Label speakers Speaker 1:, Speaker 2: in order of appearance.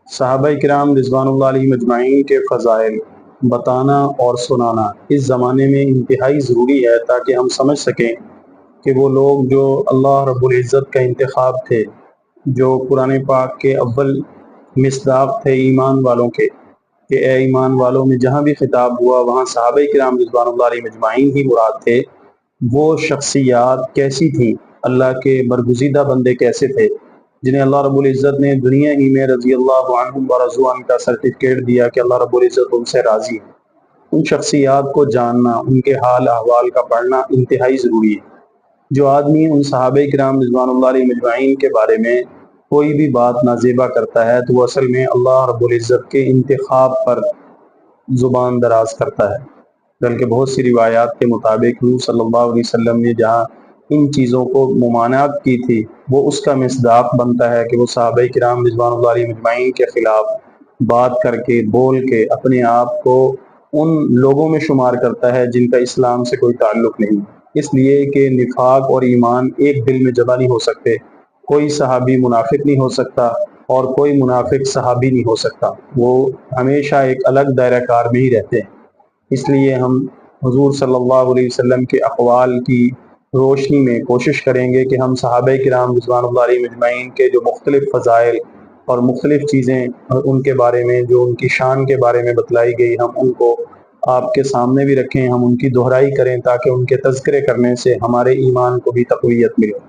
Speaker 1: صحابہ کرام رضوان اللہ علیہم اجمعین کے فضائل بتانا اور سنانا اس زمانے میں انتہائی ضروری ہے، تاکہ ہم سمجھ سکیں کہ وہ لوگ جو اللہ رب العزت کا انتخاب تھے، جو قرآن پاک کے اول مصداق تھے ایمان والوں کے، کہ اے ایمان والوں میں جہاں بھی خطاب ہوا وہاں صحابہ کرام رضوان اللہ علیہم اجمعین ہی مراد تھے۔ وہ شخصیات کیسی تھیں، اللہ کے برگزیدہ بندے کیسے تھے، جنہیں اللہ رب العزت نے دنیا ہی میں رضی اللہ عنہم ورضوا عنہ کا سرٹیفکیٹ دیا کہ اللہ رب العزت ان سے راضی ہے۔ ان شخصیات کو جاننا، ان کے حال احوال کا پڑھنا انتہائی ضروری ہے۔ جو آدمی ان صحابہ کرام رضوان اللہ علیہم اجمعین کے بارے میں کوئی بھی بات نازیبا کرتا ہے تو وہ اصل میں اللہ رب العزت کے انتخاب پر زبان دراز کرتا ہے، بلکہ بہت سی روایات کے مطابق حضور صلی اللہ علیہ وسلم نے جہاں ان چیزوں کو ممانعت کی تھی، وہ اس کا مصداق بنتا ہے کہ وہ صحابہ کرام رضوان اللہ علیہ اجمعین کے خلاف بات کر کے، بول کے اپنے آپ کو ان لوگوں میں شمار کرتا ہے جن کا اسلام سے کوئی تعلق نہیں، اس لیے کہ نفاق اور ایمان ایک دل میں جمع نہیں ہو سکتے۔ کوئی صحابی منافق نہیں ہو سکتا اور کوئی منافق صحابی نہیں ہو سکتا، وہ ہمیشہ ایک الگ دائرہ کار میں ہی رہتے ہیں۔ اس لیے ہم حضور صلی اللہ علیہ وسلم کے اقوال کی روشنی میں کوشش کریں گے کہ ہم صحابہ کرام رضوان اللہ علیہ اجمعین کے جو مختلف فضائل اور مختلف چیزیں ان کے بارے میں، جو ان کی شان کے بارے میں بتلائی گئی، ہم ان کو آپ کے سامنے بھی رکھیں، ہم ان کی دہرائی کریں، تاکہ ان کے تذکرے کرنے سے ہمارے ایمان کو بھی تقویت ملے۔